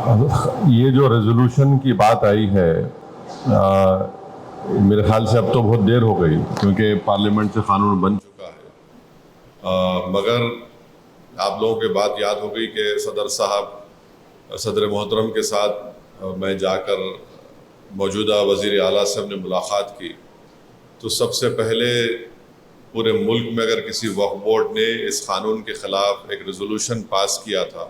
یہ جو ریزولوشن کی بات آئی ہے میرے خیال سے اب تو بہت دیر ہو گئی کیونکہ پارلیمنٹ سے قانون بن چکا ہے، مگر آپ لوگوں کے بات یاد ہو گئی کہ صدر محترم کے ساتھ میں جا کر موجودہ وزیر اعلیٰ سے ہم نے ملاقات کی، تو سب سے پہلے پورے ملک میں اگر کسی وقف بورڈ نے اس قانون کے خلاف ایک ریزولوشن پاس کیا تھا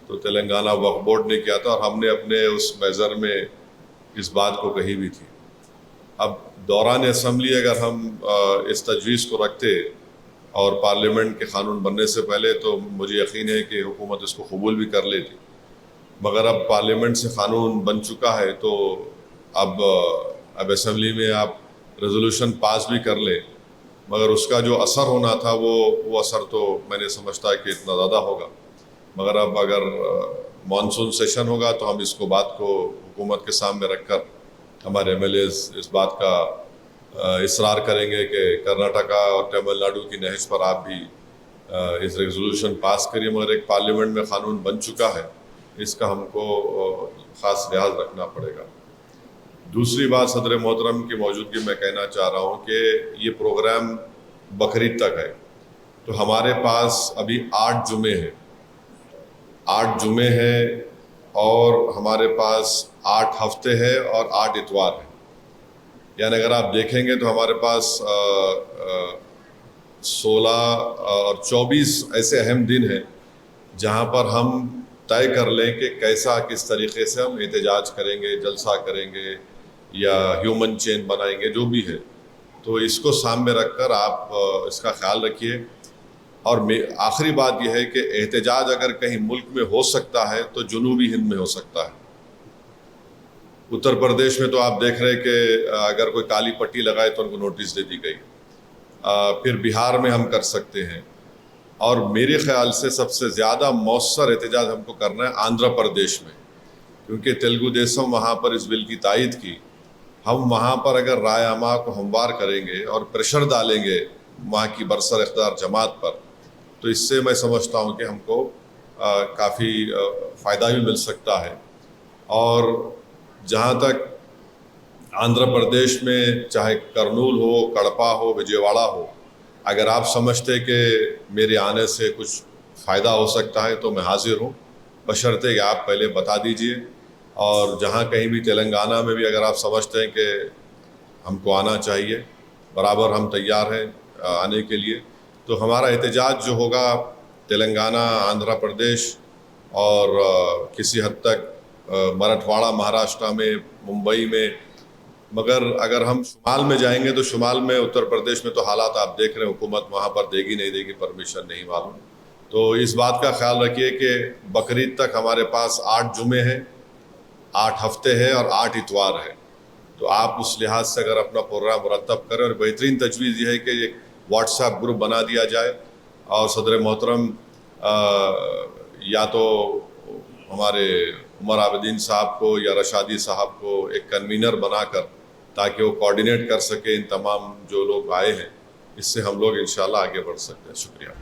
تو تلنگانہ وقف بورڈ نے کیا تھا، اور ہم نے اپنے اس محضر میں اس بات کو کہی بھی تھی۔ اب دوران اسمبلی اگر ہم اس تجویز کو رکھتے اور پارلیمنٹ کے قانون بننے سے پہلے، تو مجھے یقین ہے کہ حکومت اس کو قبول بھی کر لیتی، مگر اب پارلیمنٹ سے قانون بن چکا ہے تو اب اسمبلی میں آپ ریزولوشن پاس بھی کر لیں، مگر اس کا جو اثر ہونا تھا وہ اثر تو میں نے سمجھتا ہے کہ اتنا زیادہ ہوگا، مگر اب اگر مانسون سیشن ہوگا تو ہم اس کو بات کو حکومت کے سامنے رکھ کر ہمارے ایم ایل ایز اس بات کا اصرار کریں گے کہ کرناٹکا اور تمل ناڈو کی نہج پر آپ بھی اس ریزولوشن پاس کریے، مگر ایک پارلیمنٹ میں قانون بن چکا ہے، اس کا ہم کو خاص لحاظ رکھنا پڑے گا۔ دوسری بات صدر محترم کی موجودگی میں کہنا چاہ رہا ہوں کہ یہ پروگرام بقرعید تک ہے، تو ہمارے پاس ابھی 8 جمعے ہیں، 8 جمعے ہیں اور ہمارے پاس 8 ہفتے ہیں اور 8 اتوار ہیں، یعنی اگر آپ دیکھیں گے تو ہمارے پاس 16 اور 24 ایسے اہم دن ہیں جہاں پر ہم طے کر لیں کہ کس طریقے سے ہم احتجاج کریں گے، جلسہ کریں گے یا ہیومن چین بنائیں گے، جو بھی ہے، تو اس کو سامنے رکھ کر آپ اس کا خیال رکھیے۔ اور آخری بات یہ ہے کہ احتجاج اگر کہیں ملک میں ہو سکتا ہے تو جنوبی ہند میں ہو سکتا ہے۔ اتر پردیش میں تو آپ دیکھ رہے کہ اگر کوئی کالی پٹی لگائے تو ان کو نوٹس دے دی گئی، پھر بہار میں ہم کر سکتے ہیں، اور میرے خیال سے سب سے زیادہ مؤثر احتجاج ہم کو کرنا ہے آندھرا پردیش میں، کیونکہ تیلگو دیسم وہاں پر اس بل کی تائید کی۔ ہم وہاں پر اگر رائے عامہ کو ہموار کریں گے اور پریشر ڈالیں گے وہاں کی برسر اقتدار جماعت پر، تو اس سے میں سمجھتا ہوں کہ ہم کو کافی فائدہ بھی مل سکتا ہے۔ اور جہاں تک آندھرا پردیش میں چاہے کرنول ہو، کڑپا ہو، وجے واڑہ ہو، اگر آپ سمجھتے کہ میرے آنے سے کچھ فائدہ ہو سکتا ہے تو میں حاضر ہوں، بشرطے کہ آپ پہلے بتا دیجئے۔ اور جہاں کہیں بھی تلنگانہ میں بھی اگر آپ سمجھتے ہیں کہ ہم کو آنا چاہیے، برابر ہم تیار ہیں آنے کے لیے۔ تو ہمارا احتجاج جو ہوگا تلنگانہ، آندھرا پردیش اور کسی حد تک مراٹھواڑہ، مہاراشٹرا میں، ممبئی میں، مگر اگر ہم شمال میں جائیں گے تو شمال میں، اتر پردیش میں تو حالات آپ دیکھ رہے ہیں، حکومت وہاں پر دے گی نہیں دے گی پرمیشن نہیں معلوم۔ تو اس بات کا خیال رکھیے کہ بقرعید تک ہمارے پاس 8 جمعے ہیں، 8 ہفتے ہیں اور 8 اتوار ہیں، تو آپ اس لحاظ سے اگر اپنا پروگرام مرتب کریں، اور بہترین تجویز یہ ہے کہ ایک واٹس ایپ گروپ بنا دیا جائے، اور صدر محترم یا تو ہمارے عمر عابدین صاحب کو یا رشادی صاحب کو ایک کنوینر بنا کر، تاکہ وہ کوارڈینیٹ کر سکے ان تمام جو لوگ آئے ہیں، اس سے ہم لوگ انشاءاللہ آگے بڑھ سکتے ہیں۔ شکریہ۔